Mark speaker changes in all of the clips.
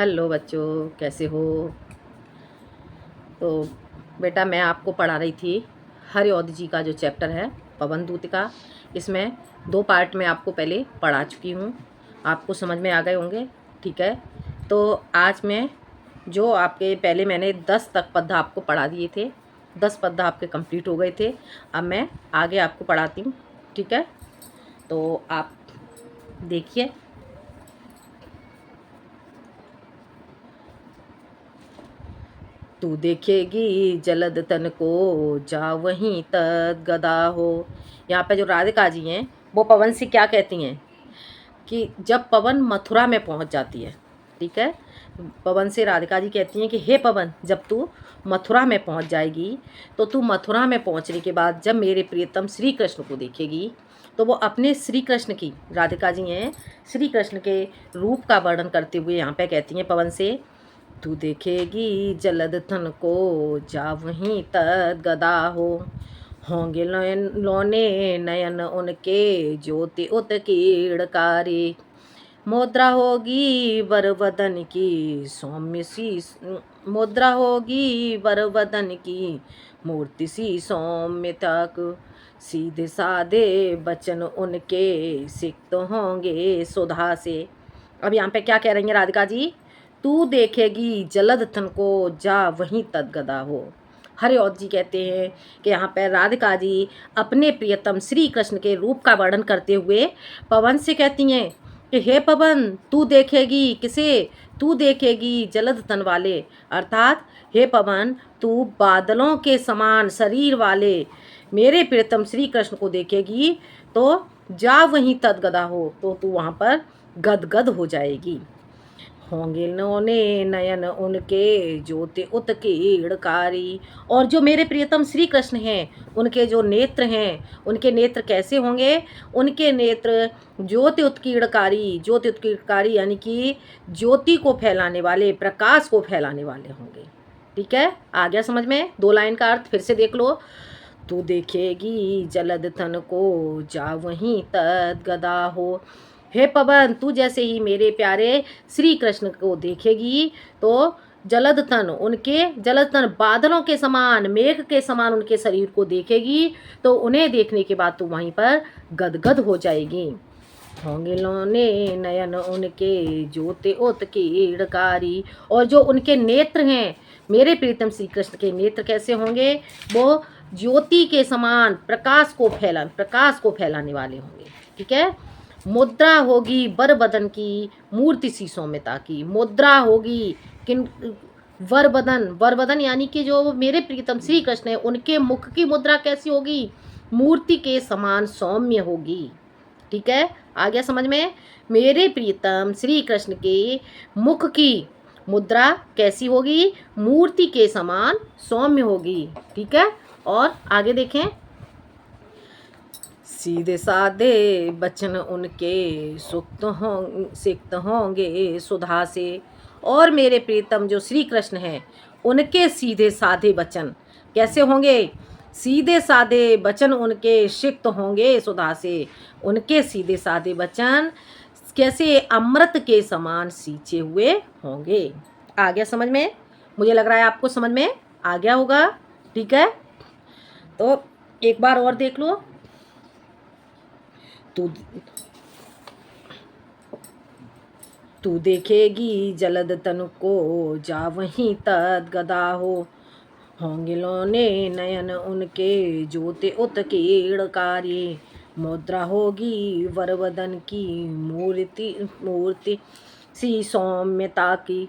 Speaker 1: Hello बच्चों, कैसे हो? तो बेटा, मैं आपको पढ़ा रही थी हरिऔध जी का जो चैप्टर है पवन दूत का। इसमें 2 पार्ट में आपको पहले पढ़ा चुकी हूँ, आपको समझ में आ गए होंगे। ठीक है, तो आज मैं जो आपके पहले मैंने 10 तक पद्य आपको पढ़ा दिए थे, 10 पद्य आपके कंप्लीट हो गए थे। अब मैं आगे आपको पढ़ाती हूँ। ठीक है, तो आप देखिए। तू देखेगी जलद तन को, जा वहीं तद गदा हो। यहाँ पे जो राधिका जी हैं वो पवन से क्या कहती हैं कि जब पवन मथुरा में पहुँच जाती है, ठीक है, पवन से राधिका जी कहती हैं कि हे पवन, जब तू मथुरा में पहुँच जाएगी तो तू मथुरा में पहुँचने के बाद जब मेरे प्रियतम श्री कृष्ण को देखेगी तो वो अपने श्री कृष्ण की, राधिका जी हैं, श्री कृष्ण के रूप का वर्णन करते हुए यहाँ पे कहती हैं पवन से, तू देखेगी जलद थन को, जा वहीं तद गदा हो। होंगे लौने नयन उनके, ज्योति उत्कीर्णकारी। मुद्रा होगी वरवदन की, सौम्य सी मुद्रा होगी वरवदन की, मूर्ति सी सौम्यता को। सीधे साधे बचन उनके, सिक्त होंगे सुधा से। अब यहाँ पे क्या कह रही हैं राधिका जी? तू देखेगी जलद थन को, जा वहीं तदगदा हो। हरिऔध जी कहते हैं कि यहाँ पर राधिका जी अपने प्रियतम श्री कृष्ण के रूप का वर्णन करते हुए पवन से कहती हैं कि हे पवन, तू देखेगी किसे? तू देखेगी जलद तन वाले, अर्थात हे पवन, तू बादलों के समान शरीर वाले मेरे प्रियतम श्री कृष्ण को देखेगी तो जा वहीं तदगदा हो, तो तू वहाँ पर गदगद हो जाएगी। होंगे नौने नयन उनके, ज्योति उत्कीर्णकारी। और जो मेरे प्रियतम श्री कृष्ण हैं उनके जो नेत्र हैं, उनके नेत्र कैसे होंगे? उनके नेत्र ज्योति उत्कीर्णकारी, ज्योति उत्कीर्णकारी यानी कि ज्योति को फैलाने वाले, प्रकाश को फैलाने वाले होंगे। ठीक है, आ गया समझ में? 2 लाइन का अर्थ फिर से देख लो। तू देखेगी जलद तन को, जा वहीं तद गदा हो। हे पवन, तू जैसे ही मेरे प्यारे श्री कृष्ण को देखेगी तो जलद तन उनके, जलद तन बादलों के समान, मेघ के समान उनके शरीर को देखेगी तो उन्हें देखने के बाद तू वहीं पर गदगद हो जाएगी। होंगे लौने नयन उनके, ज्योति उत्कीर्णकारी। और जो उनके नेत्र हैं, मेरे प्रीतम श्री कृष्ण के नेत्र कैसे होंगे? वो ज्योति के समान प्रकाश को फैलाने वाले होंगे। ठीक है, मुद्रा होगी वर बदन की, मूर्ति सी सौम्यता की। मुद्रा होगी किन? वर बदन यानी कि जो मेरे प्रीतम श्री कृष्ण है उनके मुख की मुद्रा कैसी होगी? मूर्ति के समान सौम्य होगी। ठीक है, आ गया समझ में? मेरे प्रीतम श्री कृष्ण के मुख की मुद्रा कैसी होगी? मूर्ति के समान सौम्य होगी। ठीक है, और आगे देखें। सीधे साधे बचन उनके, सिक्त होंगे सुधा से। और मेरे प्रीतम जो श्री कृष्ण हैं उनके सीधे साधे वचन कैसे होंगे? सीधे साधे वचन उनके सिक्त होंगे सुधा से। उनके सीधे साधे वचन कैसे? अमृत के समान सींचे हुए होंगे। आ गया समझ में? मुझे लग रहा है आपको समझ में आ गया होगा। ठीक है, तो एक बार और देख लो। तू देखेगी जलद तन को, जा वहीं तद गदा हो। होंगे लौने नयन उनके, ज्योति उत्कीर्णकारी। मुद्रा होगी वरवदन की, मूर्ति सी सौम्यता की।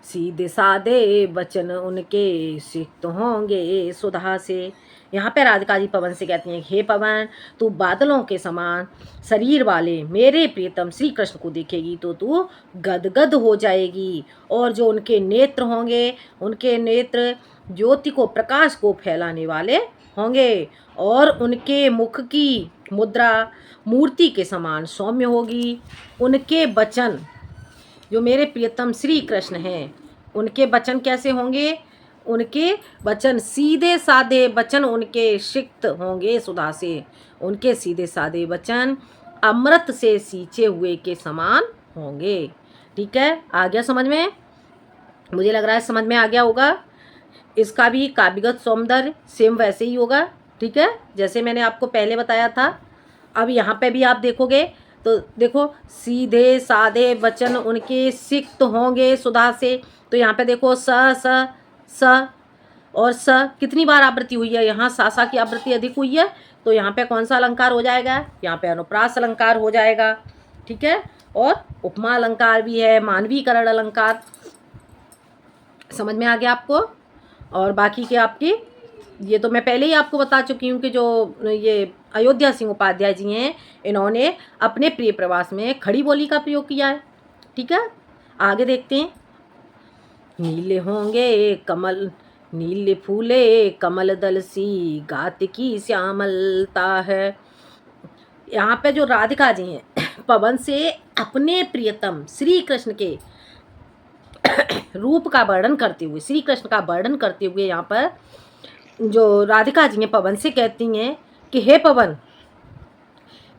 Speaker 1: सीधे साधे वचन उनके, सिक्त होंगे सुधा से। यहाँ पे राधिका जी पवन से कहती हैं, हे पवन, तू बादलों के समान शरीर वाले मेरे प्रियतम श्री कृष्ण को देखेगी तो तू गदगद हो जाएगी। और जो उनके नेत्र होंगे, उनके नेत्र ज्योति को, प्रकाश को फैलाने वाले होंगे। और उनके मुख की मुद्रा मूर्ति के समान सौम्य होगी। उनके वचन, जो मेरे प्रियतम श्री कृष्ण हैं उनके वचन कैसे होंगे? उनके वचन सीधे साधे वचन उनके सिक्त होंगे सुधा से। उनके सीधे साधे वचन अमृत से सींचे हुए के समान होंगे। ठीक है, आ गया समझ में? मुझे लग रहा है समझ में आ गया होगा। इसका भी काव्यगत सौंदर्य सेम वैसे ही होगा, ठीक है, जैसे मैंने आपको पहले बताया था। अब यहाँ पे भी आप देखोगे तो देखो, सीधे साधे वचन उनके सिक्त होंगे सुधा से। तो यहाँ पे देखो स और स कितनी बार आवृत्ति हुई है, यहाँ सा की आवृत्ति अधिक हुई है। तो यहाँ पे कौन सा अलंकार हो जाएगा, यहाँ पे अनुप्रास अलंकार हो जाएगा, ठीक है। और उपमा अलंकार भी है, मानवीकरण अलंकार। समझ में आ गया आपको। और बाकी के आपकी ये तो मैं पहले ही आपको बता चुकी हूँ कि जो ये अयोध्या सिंह उपाध्याय जी हैं, इन्होंने अपने प्रिय प्रवास में खड़ी बोली का प्रयोग किया है, ठीक है। आगे देखते हैं। नीले होंगे कमल, नीले फूले कमल दल सी, गात की श्यामलता है। यहाँ पे जो राधिका जी हैं पवन से अपने प्रियतम श्री कृष्ण के रूप का वर्णन करते हुए, श्री कृष्ण का वर्णन करते हुए यहाँ पर जो राधिका जी हैं पवन से कहती हैं कि हे पवन,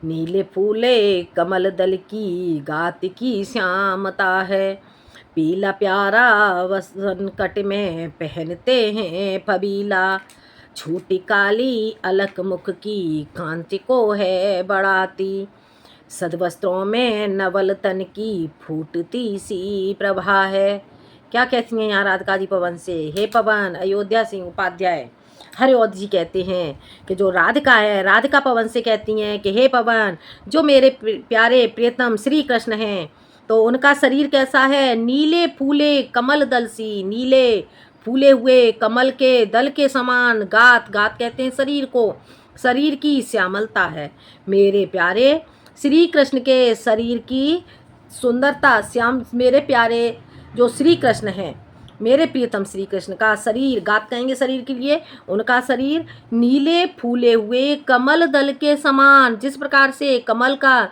Speaker 1: नीले फूले कमल दल की, गात की श्यामता है, पीला प्यारा वसन कट में पहनते हैं फबीला, छोटी काली अलक मुख की, कांति को है बढ़ाती, सदवस्त्रों में नवल तन की, फूटती सी प्रभा है। क्या कहती हैं यहाँ राधिका जी पवन से, हे पवन, अयोध्या सिंह उपाध्याय हरिऔध जी कहते हैं कि जो राधिका है, राधिका पवन से कहती हैं कि हे पवन, जो मेरे प्यारे प्रियतम श्री कृष्ण हैं, तो उनका शरीर कैसा है, नीले फूले कमल दल सी, नीले फूले हुए कमल के दल के समान, गात कहते हैं शरीर को, शरीर की श्यामलता है। मेरे प्यारे श्री कृष्ण के शरीर की सुंदरता, श्याम, मेरे प्यारे जो श्री कृष्ण हैं, मेरे प्रियतम श्री कृष्ण का शरीर, गात कहेंगे शरीर के लिए, उनका शरीर नीले फूले हुए कमल दल के समान, जिस प्रकार से कमल का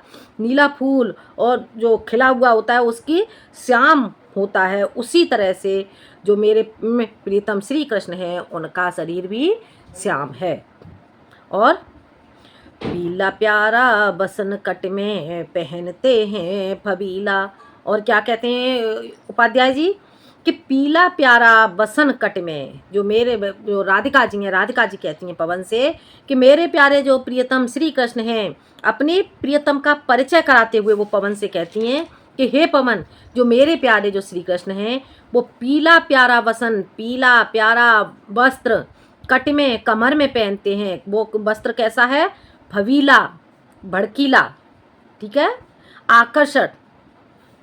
Speaker 1: नीला फूल और जो खिला हुआ होता है उसकी श्याम होता है, उसी तरह से जो मेरे प्रियतम श्री कृष्ण हैं उनका शरीर भी श्याम है। और पीला प्यारा बसन कट में पहनते हैं फबीला। और क्या कहते हैं उपाध्याय जी कि पीला प्यारा बसन कट में, जो राधिका जी हैं, राधिका जी कहती हैं पवन से कि मेरे प्यारे जो प्रियतम श्री कृष्ण हैं, अपने प्रियतम का परिचय कराते हुए वो पवन से कहती हैं कि हे पवन, जो मेरे प्यारे जो श्री कृष्ण हैं वो पीला प्यारा वसन, पीला प्यारा वस्त्र कट में, कमर में पहनते हैं। वो वस्त्र कैसा है, फवीला, भड़कीला, ठीक है, आकर्षण,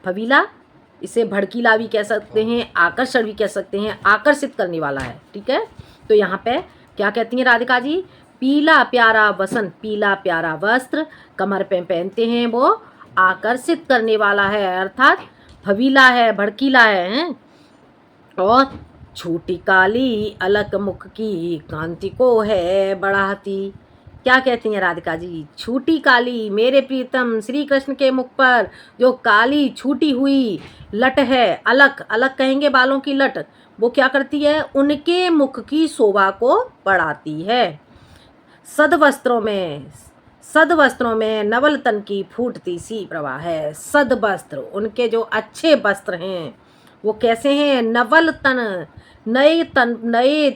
Speaker 1: फवीला, इसे भड़कीला भी कह सकते हैं, आकर्षण भी कह सकते हैं, आकर्षित करने वाला है, ठीक है। तो यहाँ पे क्या कहती हैं राधिका जी, पीला प्यारा वसन, पीला प्यारा वस्त्र कमर पे पहनते हैं, वो आकर्षित करने वाला है, अर्थात फवीला है, भड़कीला है। और छोटी काली अलक मुख की, कांति को है बढ़ाती। क्या कहती हैं राधिका जी, छोटी काली, मेरे प्रीतम श्री कृष्ण के मुख पर जो काली छूटी हुई लट है, अलक, अलक कहेंगे बालों की लट, वो क्या करती है, उनके मुख की शोभा को बढ़ाती है। सदवस्त्रों में नवल तन की फूटती सी प्रभा है। सदवस्त्र, उनके जो अच्छे वस्त्र हैं वो कैसे हैं, नवल तन, नए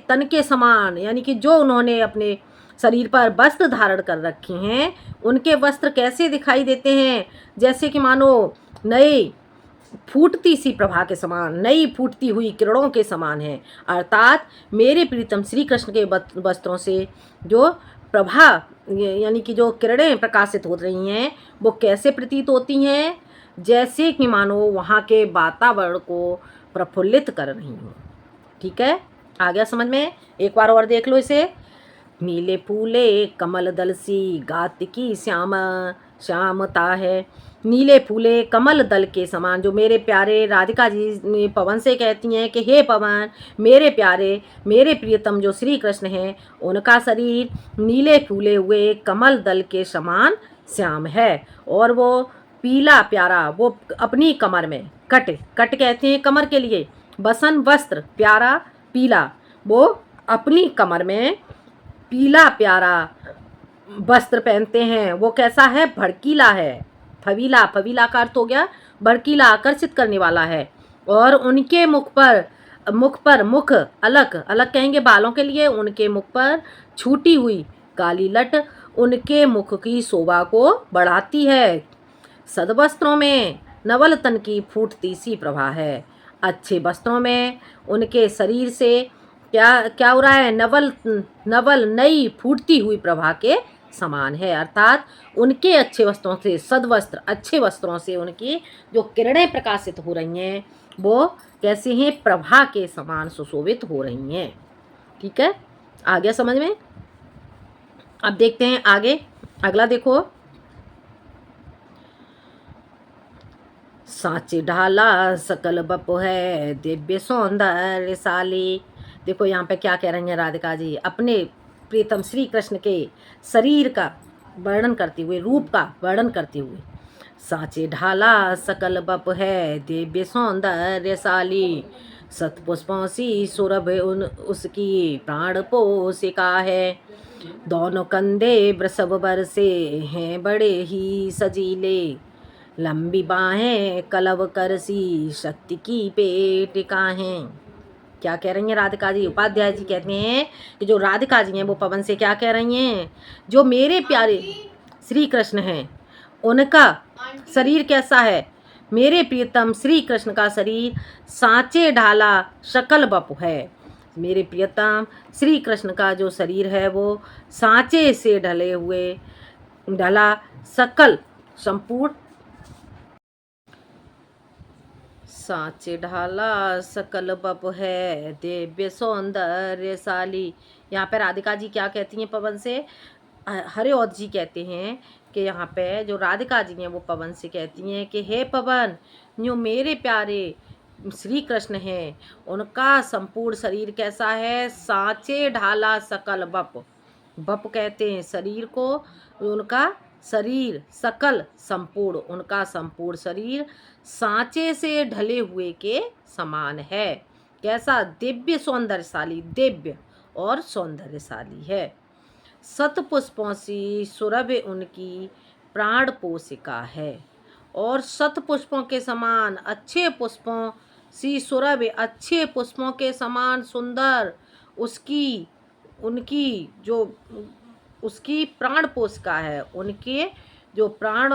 Speaker 1: तन के समान, यानी कि जो उन्होंने अपने शरीर पर वस्त्र धारण कर रखे हैं, उनके वस्त्र कैसे दिखाई देते हैं, जैसे कि मानो नई फूटती सी प्रभा के समान, नई फूटती हुई किरणों के समान है। अर्थात मेरे प्रीतम श्री कृष्ण के वस्त्रों से जो प्रभा, यानी कि जो किरणें प्रकाशित हो रही हैं, वो कैसे प्रतीत होती हैं, जैसे कि मानो वहाँ के वातावरण को प्रफुल्लित कर रही हूँ, ठीक है। आ गया समझ में, एक बार और देख लो इसे। नीले फूले कमल दल सी, गात की श्यामता है। नीले फूले कमल दल के समान, जो मेरे प्यारे, राधिका जी पवन से कहती हैं कि हे पवन, मेरे प्यारे, मेरे प्रियतम जो श्री कृष्ण हैं, उनका शरीर नीले फूले हुए कमल दल के समान श्याम है। और वो पीला प्यारा, वो अपनी कमर में, कट कहते हैं कमर के लिए, बसन वस्त्र, प्यारा पीला, वो अपनी कमर में पीला प्यारा वस्त्र पहनते हैं। वो कैसा है, भड़कीला है, फवीला, फवीला का अर्थ हो गया भड़कीला, आकर्षित करने वाला है, और उनके मुख अलग अलग कहेंगे बालों के लिए, उनके मुख पर छूटी हुई काली लट उनके मुख की शोभा को बढ़ाती है। सदवस्त्रों में नवल तन की फूटती सी प्रभा है। अच्छे वस्त्रों में उनके शरीर से क्या क्या हो रहा है, नवल नवल नई फूटती हुई प्रभा के समान है। अर्थात उनके अच्छे वस्त्रों से, सदवस्त्र अच्छे वस्त्रों से उनकी जो किरणें प्रकाशित हो रही हैं वो कैसे हैं, प्रभा के समान सुशोभित हो रही हैं। ठीक है, आ गया समझ में। अब देखते हैं आगे, अगला देखो। साँचे ढाला सकल बप है दिव्य सौंदर्यशाली। देखो यहाँ पे क्या कह रही हैं राधिका जी, अपने प्रीतम श्री कृष्ण के शरीर का वर्णन करते हुए, रूप का वर्णन करते हुए। साँचे ढाला सकल बप है दिव्य सौंदर्यशाली, सतपुष्पों सी सुरभ उन उसकी प्राण पोषिका है। दोनों कंधे वृषभ वर से हैं बड़े ही सजीले, लंबी बाहें कलव कर सी शक्ति की पेटिका हैं। क्या कह रही हैं राधिका जी, उपाध्याय जी कहते हैं कि जो राधिका जी हैं वो पवन से क्या कह रही हैं, जो मेरे प्यारे श्री कृष्ण हैं उनका शरीर कैसा है, मेरे प्रियतम श्री कृष्ण का शरीर सांचे ढाला शकल बप है। मेरे प्रियतम श्री कृष्ण का जो शरीर है वो सांचे से ढले हुए ढला सकल संपूर्ण, सांचे ढाला सकल बप है दिव्य सौंदर्यशाली। यहाँ पे राधिका जी क्या कहती हैं पवन से, हरिऔध जी कहते हैं कि यहाँ पे जो राधिका जी हैं वो पवन से कहती हैं कि हे पवन, जो मेरे प्यारे श्री कृष्ण हैं उनका संपूर्ण शरीर कैसा है, सांचे ढाला सकल बप, बप कहते हैं शरीर को, उनका शरीर सकल संपूर्ण, उनका संपूर्ण शरीर सांचे से ढले हुए के समान है। कैसा, दिव्य सौंदर्यशाली, दिव्य और सौंदर्यशाली है। शतपुष्पों सी सुरभ उनकी प्राण पोषिका है। और शतपुष्पों के समान, अच्छे पुष्पों सी सुरभ, अच्छे पुष्पों के समान सुंदर उसकी उनकी जो उसकी प्राण पोषिका है, उनके जो प्राण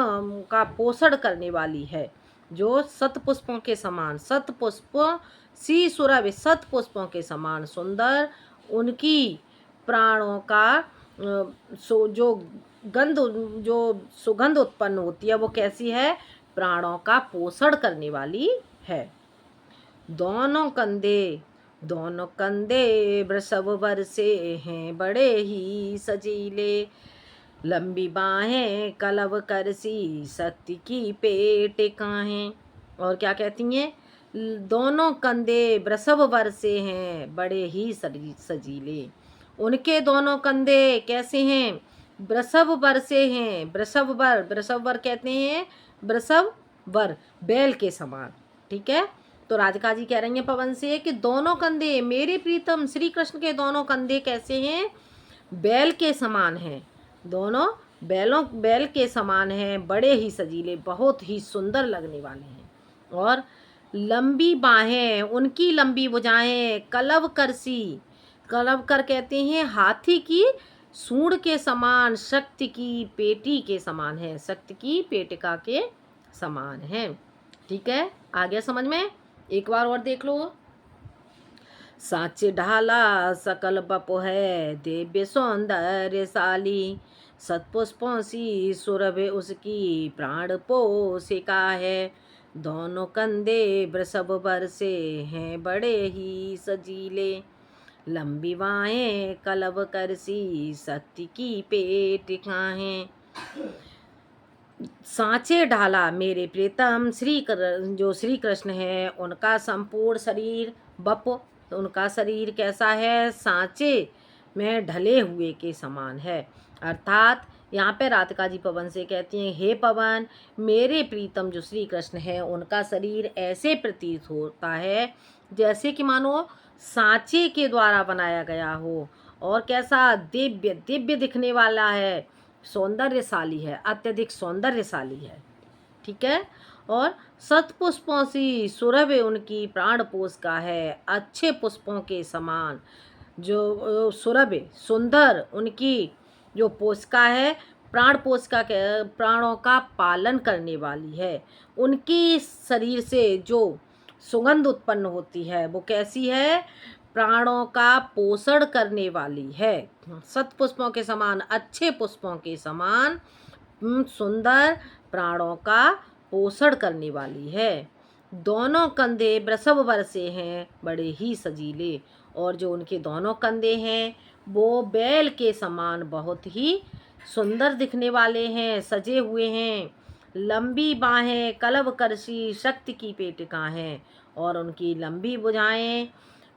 Speaker 1: का पोषण करने वाली है, जो शतपुष्पों के समान, शतपुष्पों सी सुरभ, शतपुष्पों के समान सुंदर उनकी प्राणों का जो गंध, जो सुगंध उत्पन्न होती है वो कैसी है, प्राणों का पोषण करने वाली है। दोनों कंधे वृषभ वर से हैं बड़े ही सजीले, लंबी बाहें कलव कर सी शक्ति की पेटिकाएं। और क्या कहती हैं, दोनों कंधे वृषभ वर से हैं बड़े ही सजीले, उनके दोनों कंधे कैसे हैं, वृषभ वर से हैं। वृषभ वर कहते हैं वृषभ वर, बैल के समान। ठीक है, तो राधिका जी कह रही हैं पवन से कि दोनों कंधे, मेरे प्रीतम श्री कृष्ण के दोनों कंधे कैसे हैं, बैल के समान हैं, दोनों बैल के समान हैं, बड़े ही सजीले, बहुत ही सुंदर लगने वाले हैं। और लंबी बाहें, उनकी लंबी भुजाएं कलव करसी, कलव कर कहते हैं हाथी की सूंड के समान, शक्ति की पेटी के समान है, शक्ति की पेटिका के समान है। ठीक है, आ गया समझ में, एक बार और देख लो। सांचे ढाला सकल बप है दिव्य सौंदर्यशाली, सतपुष्पों सी सुरभ उसकी प्राण पोषिका है। दोनों कंधे वृषभ वर से हैं बड़े ही सजीले, लंबी बाहें कलव कर सी शक्ति की पेटिका हैं। सांचे ढाला मेरे प्रीतम जो श्री कृष्ण है उनका संपूर्ण शरीर बप, उनका शरीर कैसा है, सांचे में ढले हुए के समान है। अर्थात यहाँ पे राधिका जी पवन से कहती हैं, हे पवन, मेरे प्रीतम जो श्री कृष्ण है उनका शरीर ऐसे प्रतीत होता है जैसे कि मानो सांचे के द्वारा बनाया गया हो, और कैसा, दिव्य दिव्य दिखने वाला है, सौंदर्यशाली है, अत्यधिक सौंदर्यशाली है। ठीक है, और सतपुष्पों सी सुरभि उनकी प्राण पोष का है, अच्छे पुष्पों के समान जो सुरभि सुंदर उनकी जो पोषका है, प्राण पोषका के प्राणों का पालन करने वाली है। उनकी शरीर से जो सुगंध उत्पन्न होती है वो कैसी है? प्राणों का पोषण करने वाली है। सतपुष्पों के समान, अच्छे पुष्पों के समान सुंदर, प्राणों का पोषण करने वाली है। दोनों कंधे वृषभ वर्षे हैं, बड़े ही सजीले, और जो उनके दोनों कंधे हैं वो बैल के समान बहुत ही सुंदर दिखने वाले हैं, सजे हुए हैं। लंबी बाहें कलवकर्षी शक्ति की पेटिका हैं, और उनकी लंबी भुजाएं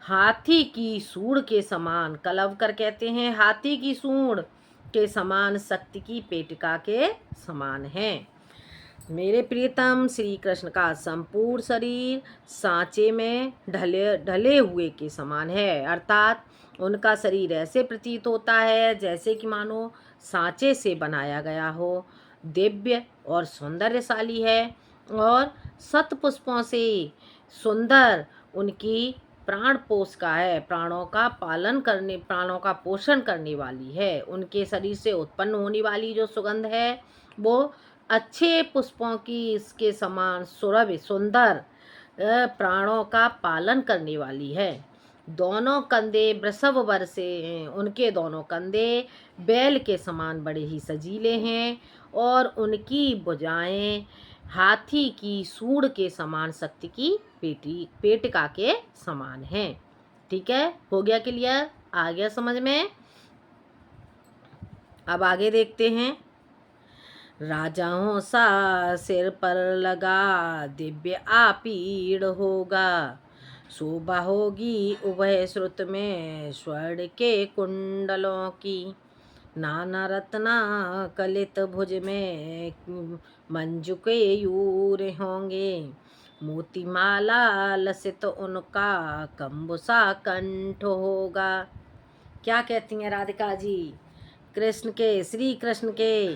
Speaker 1: हाथी की सूंड के समान, कलवकर कहते हैं हाथी की सूंड के समान, शक्ति की पेटिका के समान हैं। मेरे प्रियतम श्री कृष्ण का संपूर्ण शरीर सांचे में ढले हुए के समान है, अर्थात उनका शरीर ऐसे प्रतीत होता है जैसे कि मानो सांचे से बनाया गया हो, दिव्य और सौंदर्यशाली है, और शतपुष्पों से सुंदर उनकी प्राण पोष का है, प्राणों का पोषण करने वाली है। उनके शरीर से उत्पन्न होने वाली जो सुगंध है वो अच्छे पुष्पों की इसके समान सुरभि सुंदर प्राणों का पालन करने वाली है। दोनों कंधे वृषभ वर्षे हैं, उनके दोनों कंधे बैल के समान बड़े ही सजीले हैं, और उनकी भुजाएं हाथी की सूंड के समान, शक्ति की पेटिका के समान हैं। ठीक है, हो गया क्लियर? आ गया समझ में? अब आगे देखते हैं। राजाओं सा सिर पर लगा दिव्य आपीड़ होगा, शोभा होगी उभय श्रुत में स्वर्ण के कुंडलों की, नाना रत्ना कलित भुज में मंजुके यूर होंगे, मोतीमाला लसित उनका कंबुसा कंठ होगा। क्या कहती हैं राधिका जी? श्री कृष्ण के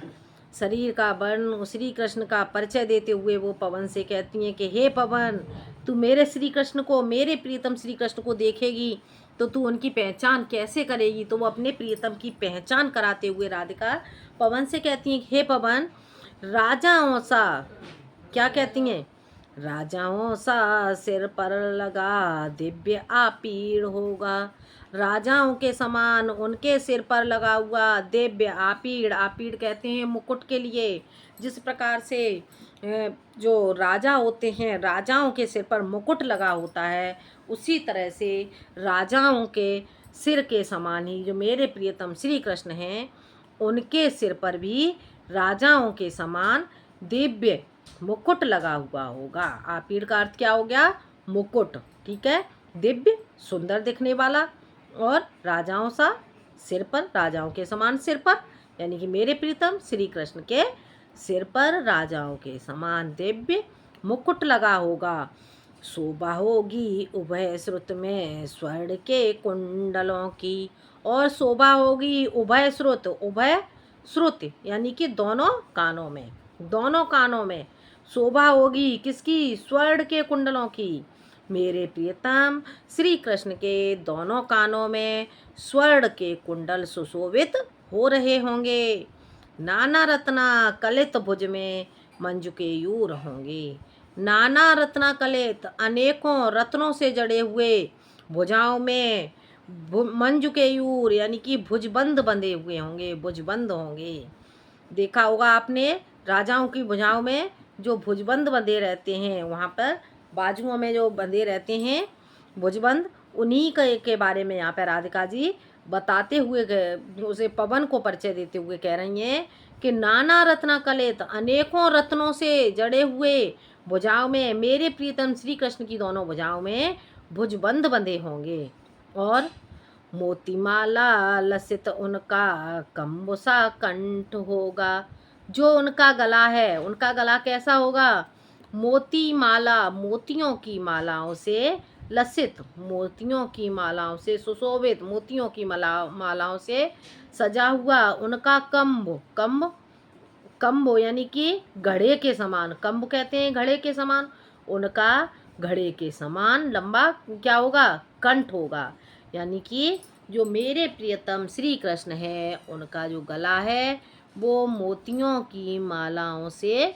Speaker 1: शरीर का वर्ण, श्री कृष्ण का परिचय देते हुए वो पवन से कहती हैं कि हे पवन, तू मेरे श्री कृष्ण को, मेरे प्रियतम श्री कृष्ण को देखेगी तो तू उनकी पहचान कैसे करेगी? तो वो अपने प्रियतम की पहचान कराते हुए राधिका पवन से कहती हैं, हे पवन, राजाओं सा, क्या कहती हैं? राजाओं सा सिर पर लगा दिव्य आपीड़ होगा, राजाओं के समान उनके सिर पर लगा हुआ दिव्य आपीड़, आपीड़ कहते हैं मुकुट के लिए। जिस प्रकार से जो राजा होते हैं, राजाओं के सिर पर मुकुट लगा होता है, उसी तरह से राजाओं के सिर के समान ही जो मेरे प्रियतम श्री कृष्ण हैं, उनके सिर पर भी राजाओं के समान दिव्य मुकुट लगा हुआ होगा। आपीड़ का अर्थ क्या हो गया? मुकुट। ठीक है, दिव्य सुंदर दिखने वाला, और राजाओं सा सिर पर, राजाओं के समान सिर पर, यानी कि मेरे प्रीतम श्री कृष्ण के सिर पर राजाओं के समान दिव्य मुकुट लगा होगा, शोभा होगी उभय श्रुत में स्वर्ण के कुंडलों की, और शोभा होगी उभय श्रुत, उभय श्रुत यानी कि दोनों कानों में, दोनों कानों में शोभा होगी किसकी? स्वर्ण के कुंडलों की। मेरे प्रियतम श्री कृष्ण के दोनों कानों में स्वर्ण के कुंडल सुशोभित हो रहे होंगे, नाना रत्ना कलित भुज में मंजुके यूर होंगे। नाना रत्ना कलित, अनेकों रत्नों से जड़े हुए भुजाओं में मंजुके यूर यानी कि भुजबंद बंधे हुए होंगे, भुजबंद होंगे। देखा होगा आपने, राजाओं की भुजाओं में जो भुजबंद बंधे रहते हैं, वहाँ पर बाजुओं में जो बंधे रहते हैं भुजबंद, उन्हीं के बारे में यहाँ पर राधिका जी बताते हुए उसे पवन को परिचय देते हुए कह रही हैं कि नाना रत्ना कलित, अनेकों रत्नों से जड़े हुए भुजाओं में मेरे प्रीतम श्री कृष्ण की दोनों भुजाओं में भुजबंद बंधे होंगे, और मोतीमाला लसित उनका कंबुसा कंठ होगा। जो उनका गला है, उनका गला कैसा होगा? मोती माला, मोतियों की मालाओं से लसित, मोतियों की मालाओं से सुशोभित, मोतियों की मालाओं से सजा हुआ उनका कंब, कंब कम्बो यानी कि घड़े के समान, कम्ब कहते हैं घड़े के समान, उनका घड़े के समान लंबा क्या होगा, कंठ होगा। यानी कि जो मेरे प्रियतम श्री कृष्ण है उनका जो गला है वो मोतियों की मालाओं से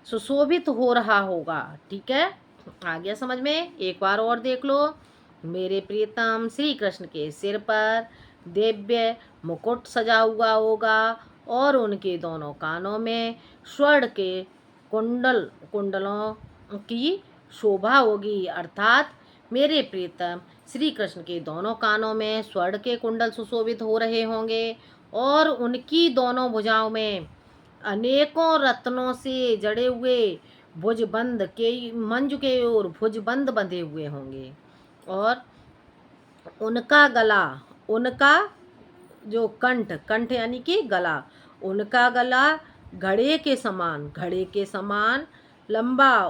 Speaker 1: सुशोभित हो रहा होगा। ठीक है, आ गया समझ में? एक बार और देख लो। मेरे प्रियतम श्री कृष्ण के सिर पर दिव्य मुकुट सजा हुआ होगा और उनके दोनों कानों में स्वर्ण के कुंडलों की शोभा होगी। अर्थात मेरे प्रियतम श्री कृष्ण के दोनों कानों में स्वर्ण के कुंडल सुशोभित हो रहे होंगे और उनकी दोनों भुजाओं में अनेकों रत्नों से जड़े हुए भुजबंद के मंज के ओर भुजबंद बंधे हुए होंगे और उनका गला, उनका जो कंठ, कंठ यानी कि गला, उनका गला घड़े के समान, घड़े के समान लंबा,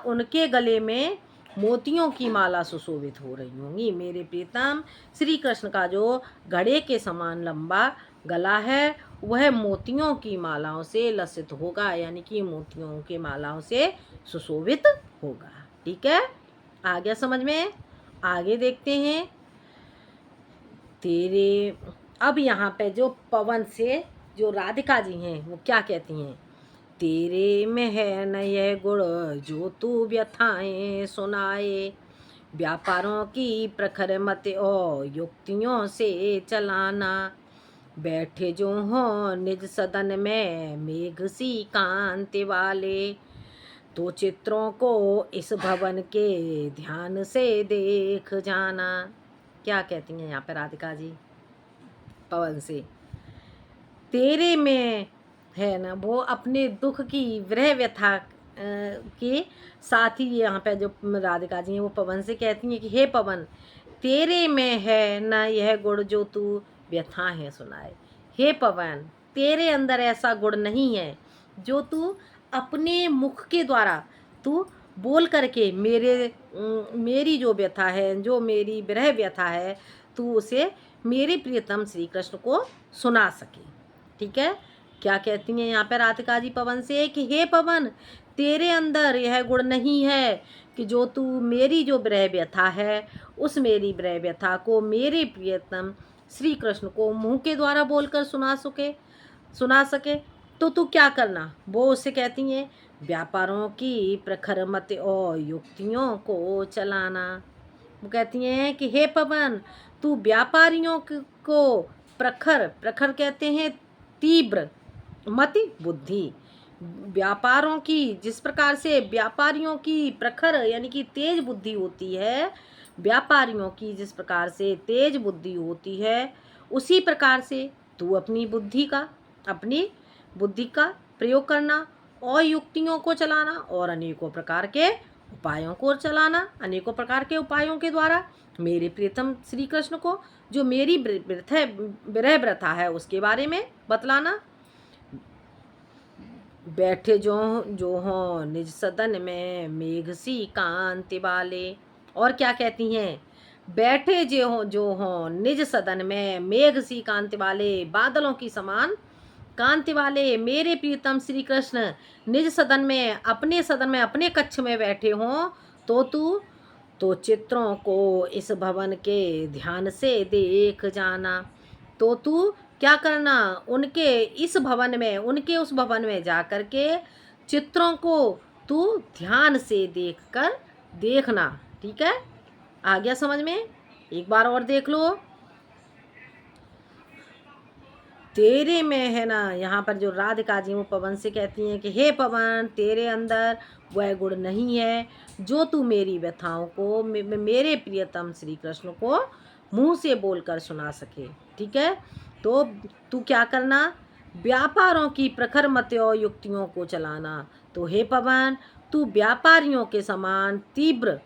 Speaker 1: उनके गले में मोतियों की माला सुशोभित हो रही होंगी। मेरे प्रीतम श्री कृष्ण का जो घड़े के समान लंबा गला है वह मोतियों की मालाओं से लसित होगा, यानी कि मोतियों की मालाओं से सुशोभित होगा। ठीक है, आ गया समझ में? आगे देखते हैं। तेरे, अब यहाँ पे जो पवन से जो राधिका जी हैं वो क्या कहती हैं, तेरे में है न यह गुण जो तू व्यथाएं सुनाए, व्यापारों की प्रखर मत और युक्तियों से चलाना, बैठे जो हो निज सदन में मेघ सी कांति वाले, तो चित्रों को इस भवन के ध्यान से देख जाना। क्या कहती हैं यहाँ पे राधिका जी पवन से? तेरे में है ना, वो अपने दुख की विरह व्यथा के साथ ही यहाँ पे जो राधिका जी हैं वो पवन से कहती हैं कि हे पवन, तेरे में है ना यह गुण जो तू व्यथा है सुनाए। हे पवन, तेरे अंदर ऐसा गुण नहीं है जो तू अपने मुख के द्वारा तू बोल करके मेरी जो व्यथा है, जो मेरी विरह व्यथा है, तू उसे मेरे प्रियतम श्री कृष्ण को सुना सके। ठीक है, क्या कहती हैं यहाँ पे राधिका जी पवन से कि हे पवन, तेरे अंदर यह गुण नहीं है कि जो तू मेरी जो विरह व्यथा है उस मेरी विरह व्यथा को मेरे प्रियतम श्री कृष्ण को मुंह के द्वारा बोलकर सुना सके। तो तू क्या करना, वो उससे कहती हैं व्यापारों की प्रखर मत और युक्तियों को चलाना। वो कहती हैं कि हे पवन, तू व्यापारियों को प्रखर, प्रखर कहते हैं तीव्र, मति बुद्धि, व्यापारों की जिस प्रकार से व्यापारियों की प्रखर यानी कि तेज बुद्धि होती है, व्यापारियों की जिस प्रकार से तेज बुद्धि होती है उसी प्रकार से तू अपनी बुद्धि का प्रयोग करना और युक्तियों को चलाना और अनेकों प्रकार के उपायों को चलाना, अनेकों प्रकार के उपायों के द्वारा मेरे प्रियतम श्री कृष्ण को जो मेरी विरह व्यथा है उसके बारे में बतलाना। बैठे जो हो निज सदन में मेघ सी कांति वाले, और क्या कहती हैं, बैठे जो हो निज सदन में मेघ सी कांति वाले, बादलों की समान कांति वाले मेरे प्रियतम श्री कृष्ण निज सदन में अपने कक्ष में बैठे हों, तो चित्रों को इस भवन के ध्यान से देख जाना। तो तू क्या करना, उनके उस भवन में जा कर के चित्रों को तू ध्यान से देखना। ठीक है, आ गया समझ में? एक बार और देख लो। तेरे में है ना, यहाँ पर जो राधिका जी वो पवन से कहती हैं कि हे पवन, तेरे अंदर वह गुण नहीं है जो तू मेरी व्यथाओं को मेरे प्रियतम श्री कृष्ण को मुंह से बोलकर सुना सके। ठीक है, तो तू क्या करना, व्यापारों की प्रखर मत्यों युक्तियों को चलाना। तो हे पवन, तू व्यापारियों के समान तीव्र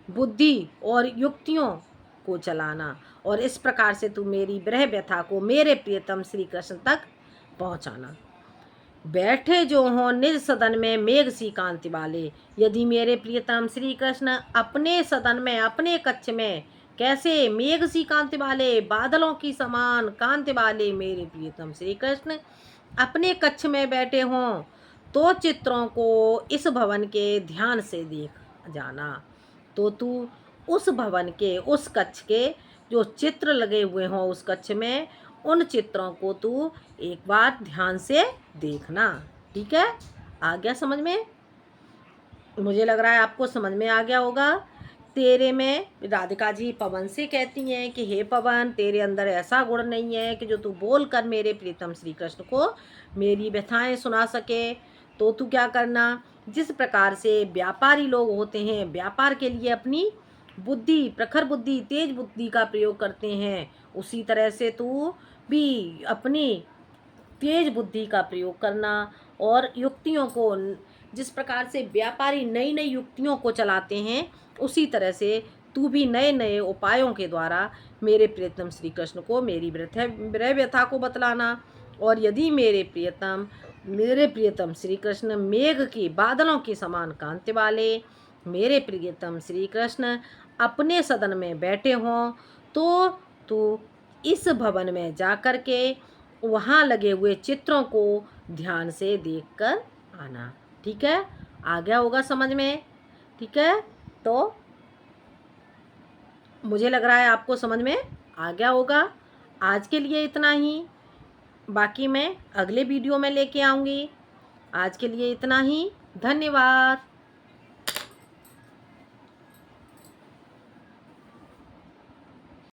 Speaker 1: बुद्धि और युक्तियों को चलाना और इस प्रकार से तू मेरी विरह व्यथा को मेरे प्रियतम श्री कृष्ण तक पहुंचाना। बैठे जो हों निज सदन में मेघ सी कांति वाले, यदि मेरे प्रियतम श्री कृष्ण अपने सदन में अपने कक्ष में कैसे मेघ सी कांति वाले, बादलों की समान कांति वाले मेरे प्रियतम श्री कृष्ण अपने कक्ष में बैठे हों तो चित्रों को इस भवन के ध्यान से देख जाना। तो तू उस भवन के, उस कक्ष के जो चित्र लगे हुए हों उस कक्ष में, उन चित्रों को तू एक बार ध्यान से देखना। ठीक है, आ गया समझ में? मुझे लग रहा है आपको समझ में आ गया होगा। तेरे में, राधिका जी पवन से कहती हैं कि हे पवन, तेरे अंदर ऐसा गुण नहीं है कि जो तू बोल कर मेरे प्रीतम श्री कृष्ण को मेरी व्यथाएं सुना सके। तो तू क्या करना, जिस प्रकार से व्यापारी लोग होते हैं, व्यापार के लिए अपनी बुद्धि, प्रखर बुद्धि, तेज बुद्धि का प्रयोग करते हैं, उसी तरह से तू भी अपनी तेज बुद्धि का प्रयोग करना। और युक्तियों को, जिस प्रकार से व्यापारी नई नई युक्तियों को चलाते हैं, उसी तरह से तू भी नए नए उपायों के द्वारा मेरे प्रियतम श्री कृष्ण को मेरी विरह व्यथा को बतलाना। और यदि मेरे प्रियतम श्री कृष्ण मेघ की, बादलों के समान कांति वाले मेरे प्रियतम श्री कृष्ण अपने सदन में बैठे हों, तो तू इस भवन में जा कर के वहाँ लगे हुए चित्रों को ध्यान से देखकर आना। ठीक है, आ गया होगा समझ में? ठीक है, तो मुझे लग रहा है आपको समझ में आ गया होगा। आज के लिए इतना ही, बाकी मैं अगले वीडियो में लेके आऊँगी। आज के लिए इतना ही, धन्यवाद।